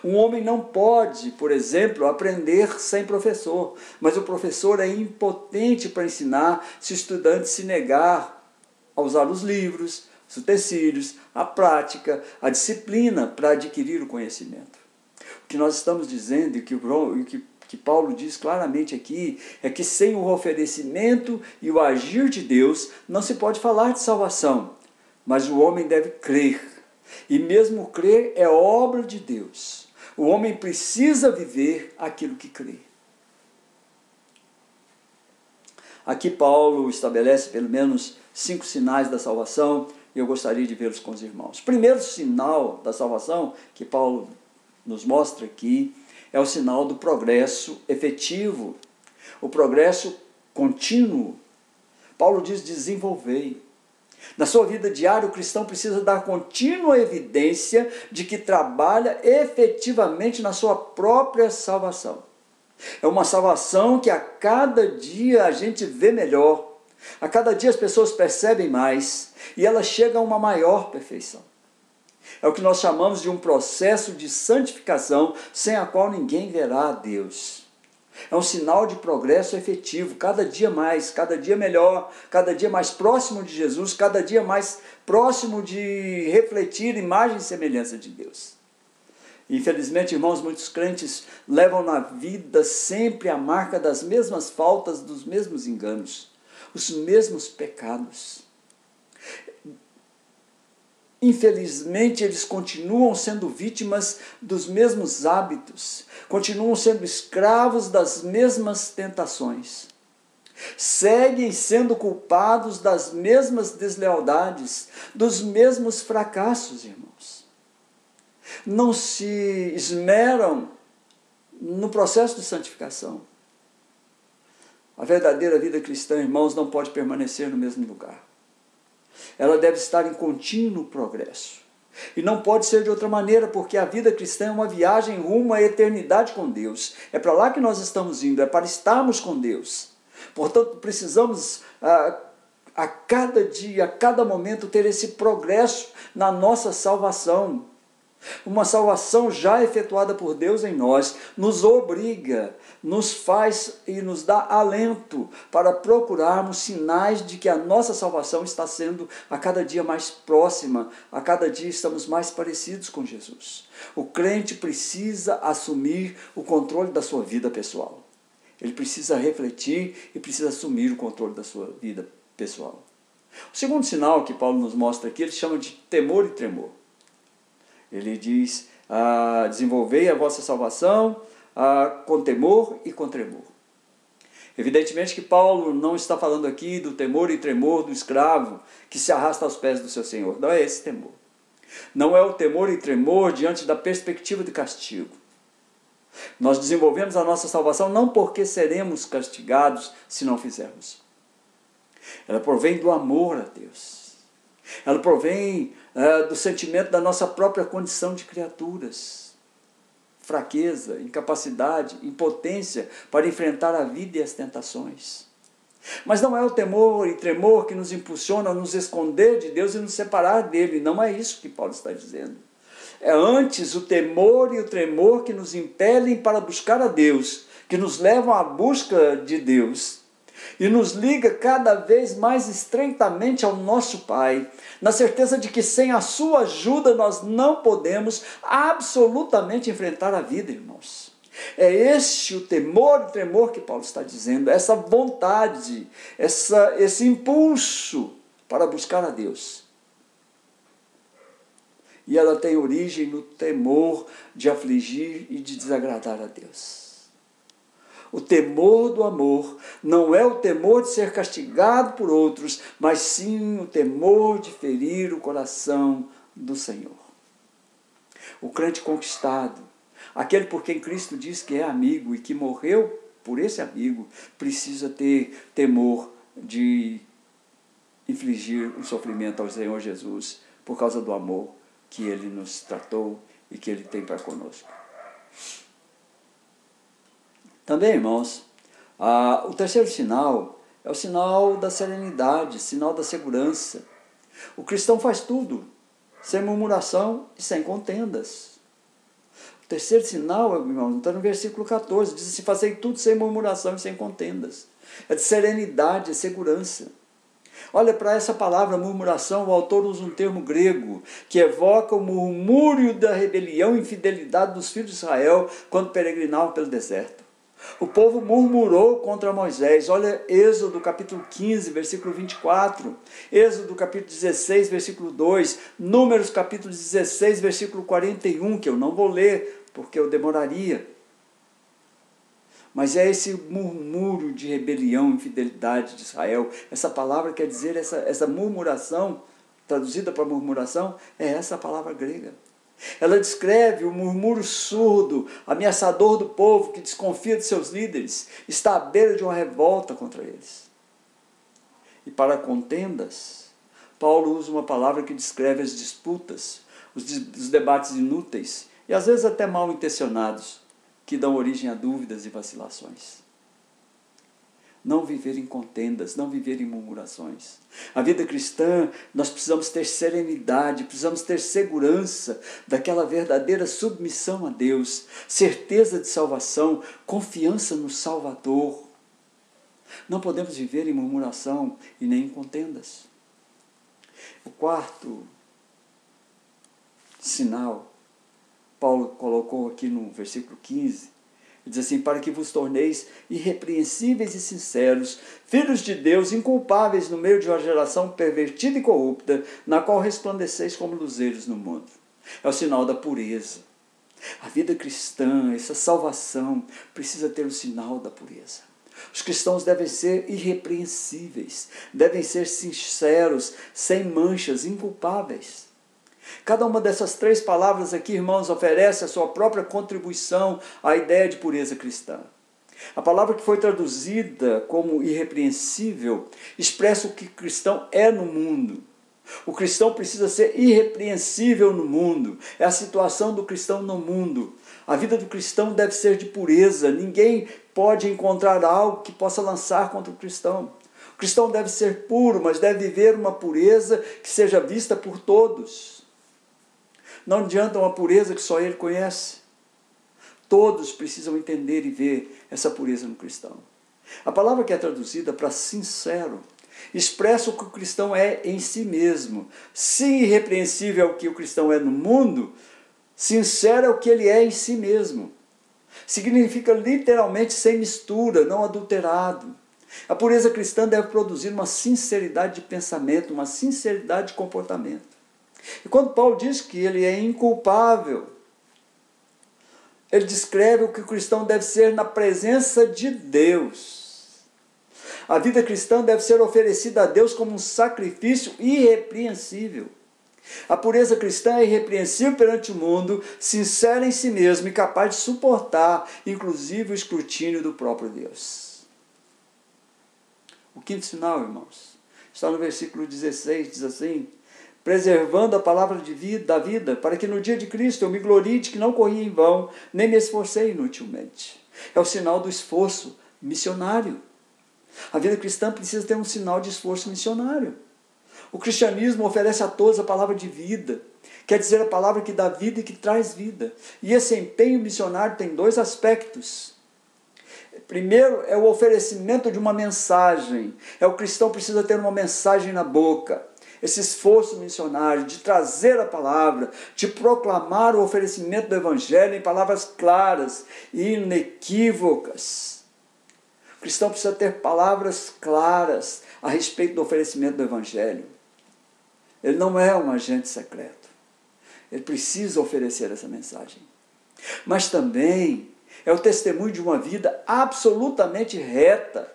Um homem não pode, por exemplo, aprender sem professor, mas o professor é impotente para ensinar se o estudante se negar a usar os livros, os utensílios, a prática, a disciplina para adquirir o conhecimento. O que nós estamos dizendo e que Paulo diz claramente aqui é que sem o oferecimento e o agir de Deus não se pode falar de salvação, mas o homem deve crer. E mesmo crer é obra de Deus. O homem precisa viver aquilo que crê. Aqui Paulo estabelece pelo menos 5 sinais da salvação e eu gostaria de vê-los com os irmãos. O primeiro sinal da salvação que Paulo nos mostra aqui é o sinal do progresso efetivo, o progresso contínuo. Paulo diz: desenvolvei. Na sua vida diária, o cristão precisa dar contínua evidência de que trabalha efetivamente na sua própria salvação. É uma salvação que a cada dia a gente vê melhor, a cada dia as pessoas percebem mais e ela chega a uma maior perfeição. É o que nós chamamos de um processo de santificação sem a qual ninguém verá a Deus. É um sinal de progresso efetivo, cada dia mais, cada dia melhor, cada dia mais próximo de Jesus, cada dia mais próximo de refletir imagem e semelhança de Deus. Infelizmente, irmãos, muitos crentes levam na vida sempre a marca das mesmas faltas, dos mesmos enganos, os mesmos pecados. Infelizmente, eles continuam sendo vítimas dos mesmos hábitos, continuam sendo escravos das mesmas tentações, seguem sendo culpados das mesmas deslealdades, dos mesmos fracassos, irmãos. Não se esmeram no processo de santificação. A verdadeira vida cristã, irmãos, não pode permanecer no mesmo lugar. Ela deve estar em contínuo progresso. E não pode ser de outra maneira, porque a vida cristã é uma viagem rumo à eternidade com Deus. É para lá que nós estamos indo, é para estarmos com Deus. Portanto, precisamos a cada dia, a cada momento, ter esse progresso na nossa salvação. Uma salvação já efetuada por Deus em nós nos obriga, nos faz e nos dá alento para procurarmos sinais de que a nossa salvação está sendo a cada dia mais próxima, a cada dia estamos mais parecidos com Jesus. O crente precisa assumir o controle da sua vida pessoal. Ele precisa refletir e precisa assumir o controle da sua vida pessoal. O segundo sinal que Paulo nos mostra aqui, ele chama de temor e tremor. Ele diz: desenvolvei a vossa salvação com temor e com tremor. Evidentemente que Paulo não está falando aqui do temor e tremor do escravo que se arrasta aos pés do seu senhor. Não é esse temor. Não é o temor e tremor diante da perspectiva de castigo. Nós desenvolvemos a nossa salvação não porque seremos castigados se não fizermos. Ela provém do amor a Deus. Ela provém do sentimento da nossa própria condição de criaturas. Fraqueza, incapacidade, impotência para enfrentar a vida e as tentações. Mas não é o temor e tremor que nos impulsiona a nos esconder de Deus e nos separar dele. Não é isso que Paulo está dizendo. É antes o temor e o tremor que nos impelem para buscar a Deus, que nos levam à busca de Deus e nos liga cada vez mais estreitamente ao nosso Pai, na certeza de que sem a sua ajuda nós não podemos absolutamente enfrentar a vida, irmãos. É este o temor e tremor que Paulo está dizendo, essa vontade, esse impulso para buscar a Deus. E ela tem origem no temor de afligir e de desagradar a Deus. O temor do amor não é o temor de ser castigado por outros, mas sim o temor de ferir o coração do Senhor. O crente conquistado, aquele por quem Cristo diz que é amigo e que morreu por esse amigo, precisa ter temor de infligir um sofrimento ao Senhor Jesus por causa do amor que Ele nos tratou e que Ele tem para conosco. Também, irmãos, o terceiro sinal é o sinal da serenidade, sinal da segurança. O cristão faz tudo, sem murmuração e sem contendas. O terceiro sinal, irmão, está no versículo 14, diz assim: fazei tudo sem murmuração e sem contendas. É de serenidade, é segurança. Olha para essa palavra murmuração, o autor usa um termo grego que evoca o murmúrio da rebelião e infidelidade dos filhos de Israel quando peregrinavam pelo deserto. O povo murmurou contra Moisés. Olha Êxodo capítulo 15, versículo 24, Êxodo capítulo 16, versículo 2, Números capítulo 16, versículo 41, que eu não vou ler porque eu demoraria. Mas é esse murmúrio de rebelião e infidelidade de Israel. Essa palavra quer dizer, essa murmuração, traduzida para murmuração, é essa palavra grega. Ela descreve o murmúrio surdo, ameaçador do povo que desconfia de seus líderes, está à beira de uma revolta contra eles. E para contendas, Paulo usa uma palavra que descreve as disputas, os debates inúteis e às vezes até mal intencionados, que dão origem a dúvidas e vacilações. Não viver em contendas, não viver em murmurações. A vida cristã, nós precisamos ter serenidade, precisamos ter segurança daquela verdadeira submissão a Deus, certeza de salvação, confiança no Salvador. Não podemos viver em murmuração e nem em contendas. O quarto sinal, Paulo colocou aqui no versículo 15, diz assim: para que vos torneis irrepreensíveis e sinceros, filhos de Deus, inculpáveis no meio de uma geração pervertida e corrupta, na qual resplandeceis como luzeiros no mundo. É o sinal da pureza. A vida cristã, essa salvação, precisa ter o sinal da pureza. Os cristãos devem ser irrepreensíveis, devem ser sinceros, sem manchas, inculpáveis. Cada uma dessas três palavras aqui, irmãos, oferece a sua própria contribuição à ideia de pureza cristã. A palavra que foi traduzida como irrepreensível expressa o que o cristão é no mundo. O cristão precisa ser irrepreensível no mundo. É a situação do cristão no mundo. A vida do cristão deve ser de pureza. Ninguém pode encontrar algo que possa lançar contra o cristão. O cristão deve ser puro, mas deve viver uma pureza que seja vista por todos. Não adianta uma pureza que só ele conhece. Todos precisam entender e ver essa pureza no cristão. A palavra que é traduzida para sincero expressa o que o cristão é em si mesmo. Se irrepreensível é o que o cristão é no mundo, sincero é o que ele é em si mesmo. Significa literalmente sem mistura, não adulterado. A pureza cristã deve produzir uma sinceridade de pensamento, uma sinceridade de comportamento. E quando Paulo diz que ele é inculpável, ele descreve o que o cristão deve ser na presença de Deus. A vida cristã deve ser oferecida a Deus como um sacrifício irrepreensível. A pureza cristã é irrepreensível perante o mundo, sincera em si mesmo e capaz de suportar, inclusive, o escrutínio do próprio Deus. O quinto sinal, irmãos, está no versículo 16, diz assim: preservando a palavra da vida, para que no dia de Cristo eu me glorie de que não corri em vão, nem me esforcei inutilmente. É o sinal do esforço missionário. A vida cristã precisa ter um sinal de esforço missionário. O cristianismo oferece a todos a palavra de vida, Quer dizer, a palavra que dá vida e que traz vida. E esse empenho missionário tem dois aspectos. Primeiro é o oferecimento de uma mensagem. O cristão precisa ter uma mensagem na boca. Esse esforço missionário de trazer a palavra, de proclamar o oferecimento do Evangelho em palavras claras e inequívocas. O cristão precisa ter palavras claras a respeito do oferecimento do Evangelho. Ele não é um agente secreto. Ele precisa oferecer essa mensagem. Mas também é o testemunho de uma vida absolutamente reta,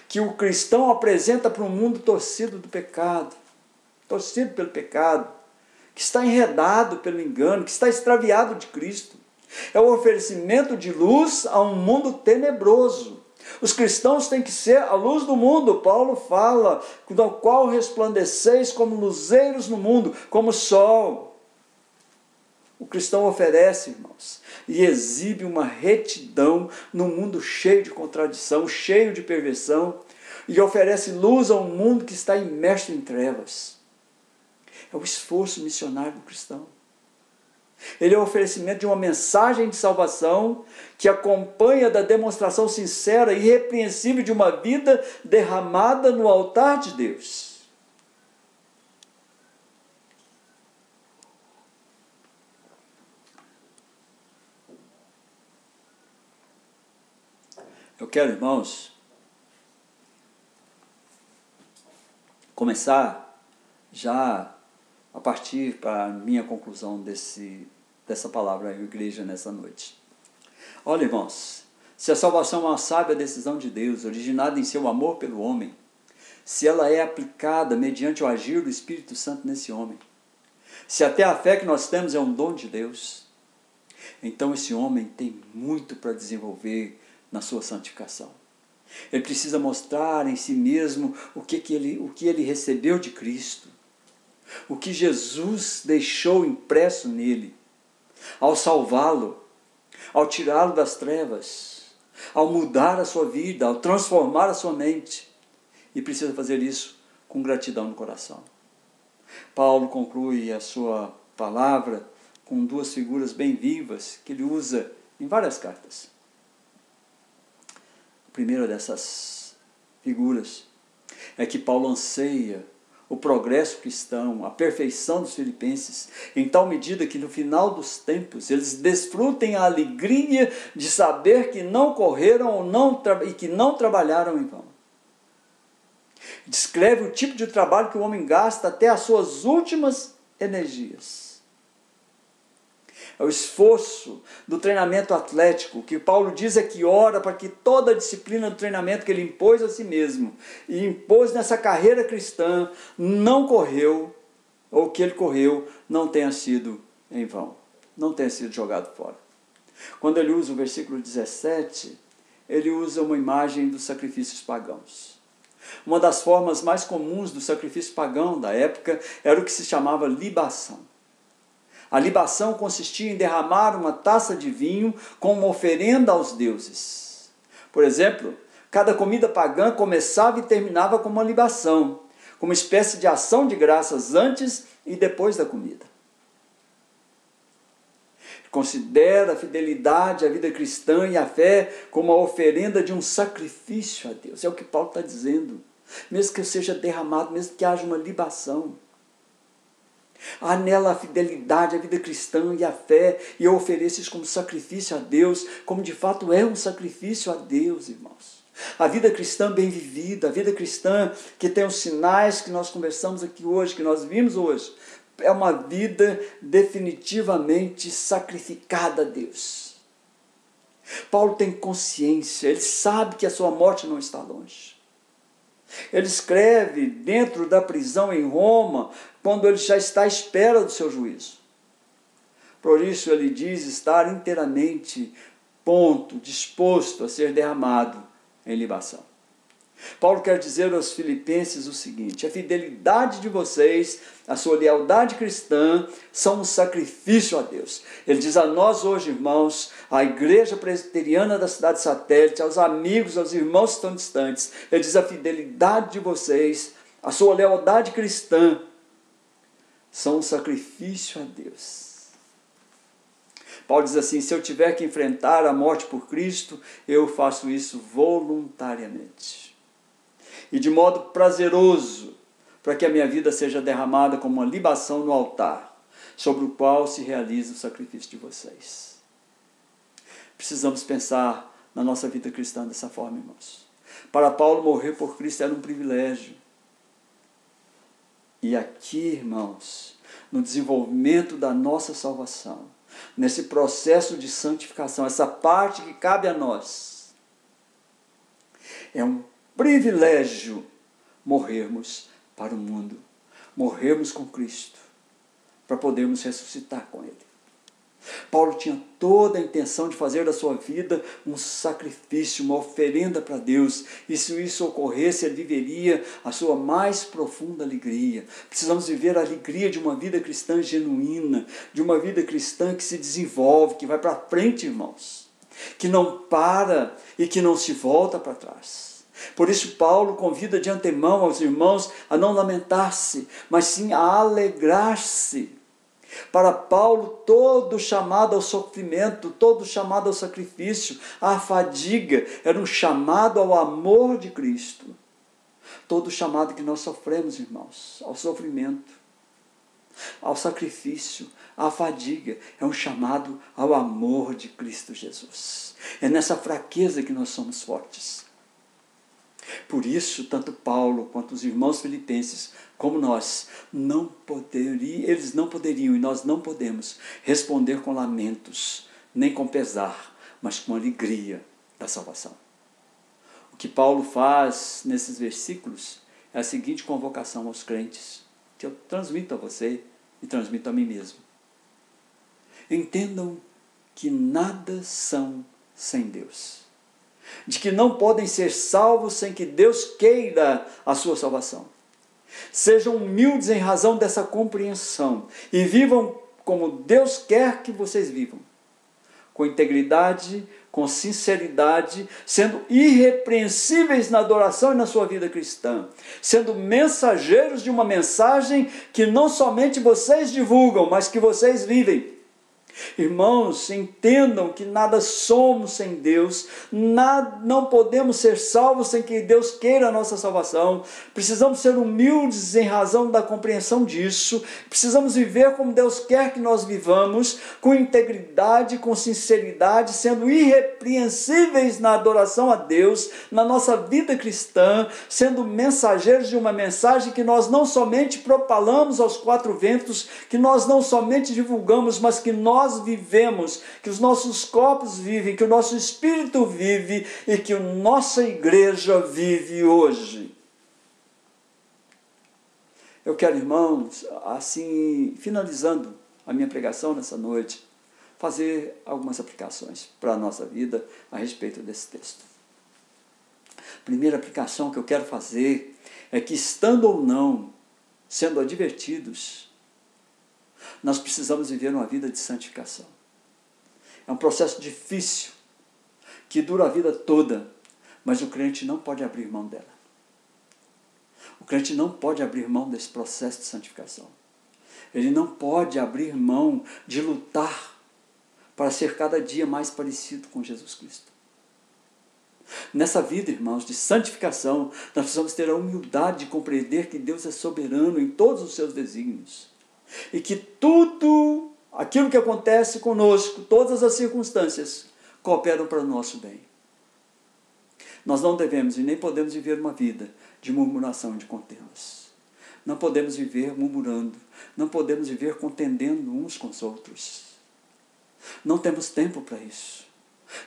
que o cristão apresenta para um mundo torcido do pecado, torcido pelo pecado, que está enredado pelo engano, que está extraviado de Cristo. É o oferecimento de luz a um mundo tenebroso. Os cristãos têm que ser a luz do mundo. Paulo fala, do qual resplandeceis como luzeiros no mundo, como sol. O cristão oferece, irmãos, e exibe uma retidão num mundo cheio de contradição, cheio de perversão, e oferece luz a um mundo que está imerso em trevas. É o esforço missionário do cristão. Ele é o oferecimento de uma mensagem de salvação que acompanha da demonstração sincera e irrepreensível de uma vida derramada no altar de Deus. Eu quero, irmãos, começar já a partir para a minha conclusão dessa palavra à igreja nessa noite. Olha, irmãos, se a salvação é uma sábia decisão de Deus, originada em seu amor pelo homem, se ela é aplicada mediante o agir do Espírito Santo nesse homem, se até a fé que nós temos é um dom de Deus, então esse homem tem muito para desenvolver na sua santificação. Ele precisa mostrar em si mesmo o que ele recebeu de Cristo, o que Jesus deixou impresso nele, ao salvá-lo, ao tirá-lo das trevas, ao mudar a sua vida, ao transformar a sua mente. E precisa fazer isso com gratidão no coração. Paulo conclui a sua palavra com duas figuras bem vivas que ele usa em várias cartas. A primeira dessas figuras é que Paulo anseia o progresso cristão, a perfeição dos filipenses, em tal medida que no final dos tempos eles desfrutem a alegria de saber que não correram e que não trabalharam em vão. Descreve o tipo de trabalho que o homem gasta até as suas últimas energias. É o esforço do treinamento atlético, que Paulo diz é que ora para que toda a disciplina do treinamento que ele impôs a si mesmo e impôs nessa carreira cristã não correu, ou que ele correu não tenha sido em vão, não tenha sido jogado fora. Quando ele usa o versículo 17, ele usa uma imagem dos sacrifícios pagãos. Uma das formas mais comuns do sacrifício pagão da época era o que se chamava libação. A libação consistia em derramar uma taça de vinho como uma oferenda aos deuses. Por exemplo, cada comida pagã começava e terminava com uma libação, como uma espécie de ação de graças antes e depois da comida. Considera a fidelidade à vida cristã e a fé como a oferenda de um sacrifício a Deus. É o que Paulo está dizendo. Mesmo que seja derramado, mesmo que haja uma libação. Há nela a fidelidade, a vida cristã e a fé, e eu ofereço isso como sacrifício a Deus, como de fato é um sacrifício a Deus, irmãos. A vida cristã bem vivida, a vida cristã que tem os sinais que nós conversamos aqui hoje, que nós vimos hoje, é uma vida definitivamente sacrificada a Deus. Paulo tem consciência, ele sabe que a sua morte não está longe. Ele escreve dentro da prisão em Roma, quando ele já está à espera do seu juízo. Por isso ele diz estar inteiramente disposto a ser derramado em libação. Paulo quer dizer aos filipenses o seguinte: a fidelidade de vocês, a sua lealdade cristã, são um sacrifício a Deus. Ele diz a nós hoje, irmãos, à igreja presbiteriana da cidade satélite, aos amigos, aos irmãos que estão distantes, ele diz: a fidelidade de vocês, a sua lealdade cristã, são um sacrifício a Deus. Paulo diz assim: se eu tiver que enfrentar a morte por Cristo, eu faço isso voluntariamente. E de modo prazeroso, para que a minha vida seja derramada como uma libação no altar, sobre o qual se realiza o sacrifício de vocês. Precisamos pensar na nossa vida cristã dessa forma, irmãos. Para Paulo, morrer por Cristo era um privilégio. E aqui, irmãos, no desenvolvimento da nossa salvação, nesse processo de santificação, essa parte que cabe a nós, é um privilégio morrermos para o mundo, morrermos com Cristo, para podermos ressuscitar com Ele. Paulo tinha toda a intenção de fazer da sua vida um sacrifício, uma oferenda para Deus. E se isso ocorresse, ele viveria a sua mais profunda alegria. Precisamos viver a alegria de uma vida cristã genuína, de uma vida cristã que se desenvolve, que vai para frente, irmãos, que não para e que não se volta para trás. Por isso Paulo convida de antemão aos irmãos a não lamentar-se, mas sim a alegrar-se. Para Paulo, todo chamado ao sofrimento, todo chamado ao sacrifício, à fadiga, era um chamado ao amor de Cristo. Todo chamado que nós sofremos, irmãos, ao sofrimento, ao sacrifício, à fadiga, é um chamado ao amor de Cristo Jesus. É nessa fraqueza que nós somos fortes. Por isso, tanto Paulo quanto os irmãos filipenses, como nós, eles não poderiam e nós não podemos responder com lamentos, nem com pesar, mas com alegria da salvação. O que Paulo faz nesses versículos é a seguinte convocação aos crentes, que eu transmito a você e transmito a mim mesmo. Entendam que nada são sem Deus, de que não podem ser salvos sem que Deus queira a sua salvação. Sejam humildes em razão dessa compreensão e vivam como Deus quer que vocês vivam, com integridade, com sinceridade, sendo irrepreensíveis na adoração e na sua vida cristã, sendo mensageiros de uma mensagem que não somente vocês divulgam, mas que vocês vivem. Irmãos, entendam que nada somos sem Deus, não podemos ser salvos sem que Deus queira a nossa salvação. Precisamos ser humildes em razão da compreensão disso. Precisamos viver como Deus quer que nós vivamos, com integridade, com sinceridade, sendo irrepreensíveis na adoração a Deus, na nossa vida cristã, sendo mensageiros de uma mensagem que nós não somente propalamos aos quatro ventos, que nós não somente divulgamos, mas que nós vivemos, que os nossos corpos vivem, que o nosso espírito vive e que a nossa igreja vive hoje. Eu quero, irmãos, assim, finalizando a minha pregação nessa noite, fazer algumas aplicações para a nossa vida a respeito desse texto. A primeira aplicação que eu quero fazer é que, estando ou não sendo advertidos, nós precisamos viver uma vida de santificação. É um processo difícil, que dura a vida toda, mas o crente não pode abrir mão dela. O crente não pode abrir mão desse processo de santificação. Ele não pode abrir mão de lutar para ser cada dia mais parecido com Jesus Cristo. Nessa vida, irmãos, de santificação, nós precisamos ter a humildade de compreender que Deus é soberano em todos os seus desígnios. E que tudo aquilo que acontece conosco, todas as circunstâncias, cooperam para o nosso bem. Nós não devemos e nem podemos viver uma vida de murmuração e de contendas. Não podemos viver murmurando, não podemos viver contendendo uns com os outros. Não temos tempo para isso.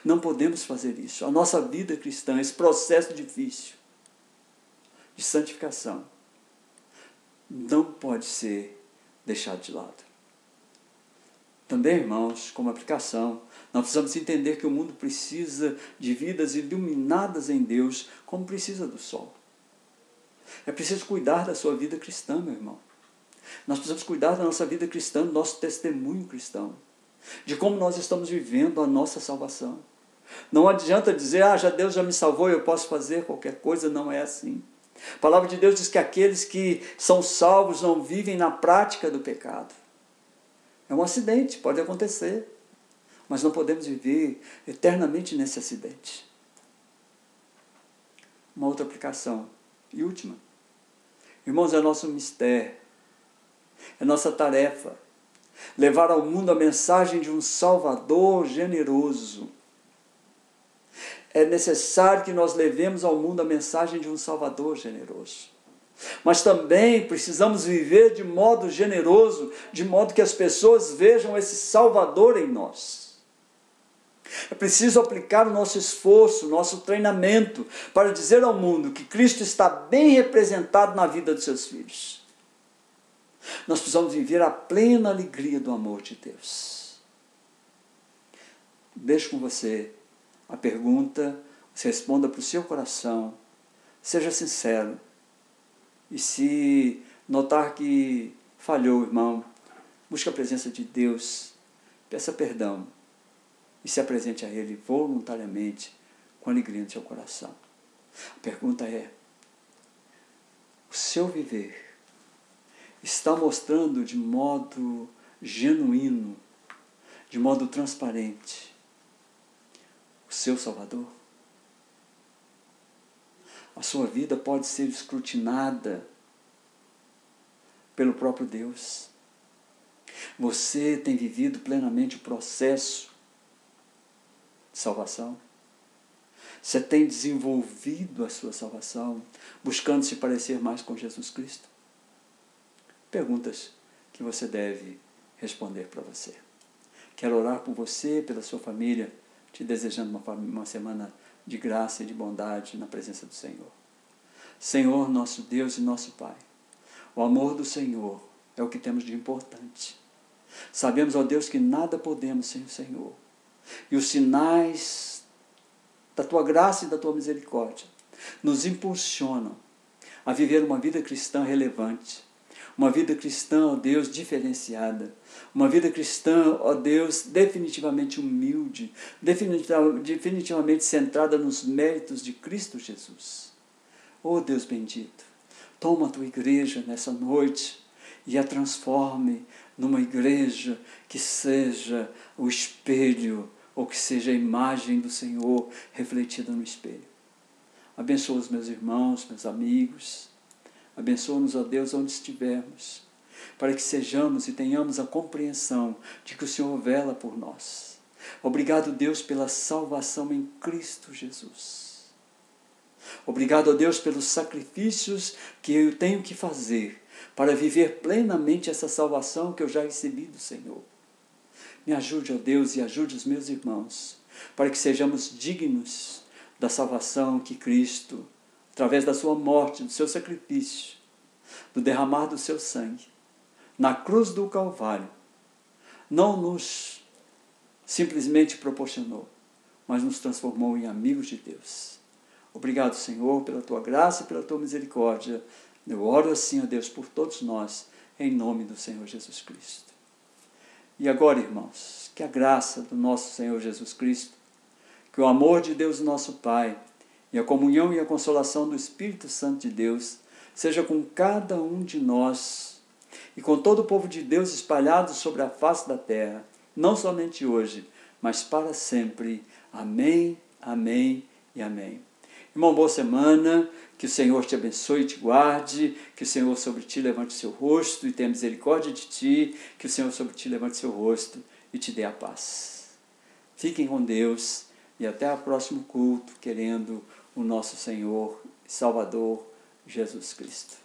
Não podemos fazer isso. A nossa vida cristã, esse processo difícil de santificação, não pode ser deixado de lado. Também, irmãos, como aplicação, nós precisamos entender que o mundo precisa de vidas iluminadas em Deus, como precisa do sol. É preciso cuidar da sua vida cristã, meu irmão. Nós precisamos cuidar da nossa vida cristã, do nosso testemunho cristão, de como nós estamos vivendo a nossa salvação. Não adianta dizer, Deus já me salvou, eu posso fazer qualquer coisa. Não é assim. A palavra de Deus diz que aqueles que são salvos não vivem na prática do pecado. É um acidente, pode acontecer, mas não podemos viver eternamente nesse acidente. Uma outra aplicação, e última. Irmãos, é nosso mistério, é nossa tarefa, levar ao mundo a mensagem de um Salvador generoso. É necessário que nós levemos ao mundo a mensagem de um Salvador generoso. Mas também precisamos viver de modo generoso, de modo que as pessoas vejam esse Salvador em nós. É preciso aplicar o nosso esforço, o nosso treinamento, para dizer ao mundo que Cristo está bem representado na vida dos seus filhos. Nós precisamos viver a plena alegria do amor de Deus. Deixo com você a pergunta, você responda para o seu coração, seja sincero. E se notar que falhou, irmão, busque a presença de Deus, peça perdão e se apresente a Ele voluntariamente, com alegria no seu coração. A pergunta é, o seu viver está mostrando de modo genuíno, de modo transparente, o seu Salvador? A sua vida pode ser escrutinada pelo próprio Deus. Você tem vivido plenamente o processo de salvação? Você tem desenvolvido a sua salvação, buscando se parecer mais com Jesus Cristo? Perguntas que você deve responder para você. Quero orar por você, pela sua família, te desejando uma semana de graça e de bondade na presença do Senhor. Senhor, nosso Deus e nosso Pai, o amor do Senhor é o que temos de importante. Sabemos, ó Deus, que nada podemos sem o Senhor. E os sinais da Tua graça e da Tua misericórdia nos impulsionam a viver uma vida cristã relevante, uma vida cristã, ó Deus, diferenciada, uma vida cristã, ó Deus, definitivamente humilde, definitivamente centrada nos méritos de Cristo Jesus. Ó Deus bendito, toma a Tua igreja nessa noite e a transforme numa igreja que seja o espelho, ou que seja a imagem do Senhor refletida no espelho. Abençoa os meus irmãos, meus amigos. Abençoa-nos, ó Deus, onde estivermos, para que sejamos e tenhamos a compreensão de que o Senhor vela por nós. Obrigado, Deus, pela salvação em Cristo Jesus. Obrigado, ó Deus, pelos sacrifícios que eu tenho que fazer para viver plenamente essa salvação que eu já recebi do Senhor. Me ajude, ó Deus, e ajude os meus irmãos, para que sejamos dignos da salvação que Cristo, através da sua morte, do seu sacrifício, do derramar do seu sangue, na cruz do Calvário, não nos simplesmente proporcionou, mas nos transformou em amigos de Deus. Obrigado, Senhor, pela Tua graça e pela Tua misericórdia. Eu oro assim, ó Deus, por todos nós, em nome do Senhor Jesus Cristo. E agora, irmãos, que a graça do nosso Senhor Jesus Cristo, que o amor de Deus, nosso Pai, e a comunhão e a consolação do Espírito Santo de Deus seja com cada um de nós e com todo o povo de Deus espalhado sobre a face da terra, não somente hoje, mas para sempre. Amém, amém e amém. Irmão, boa semana, que o Senhor te abençoe e te guarde, que o Senhor sobre ti levante o seu rosto e tenha misericórdia de ti, que o Senhor sobre ti levante o seu rosto e te dê a paz. Fiquem com Deus e até o próximo culto, querendo o nosso Senhor e Salvador Jesus Cristo.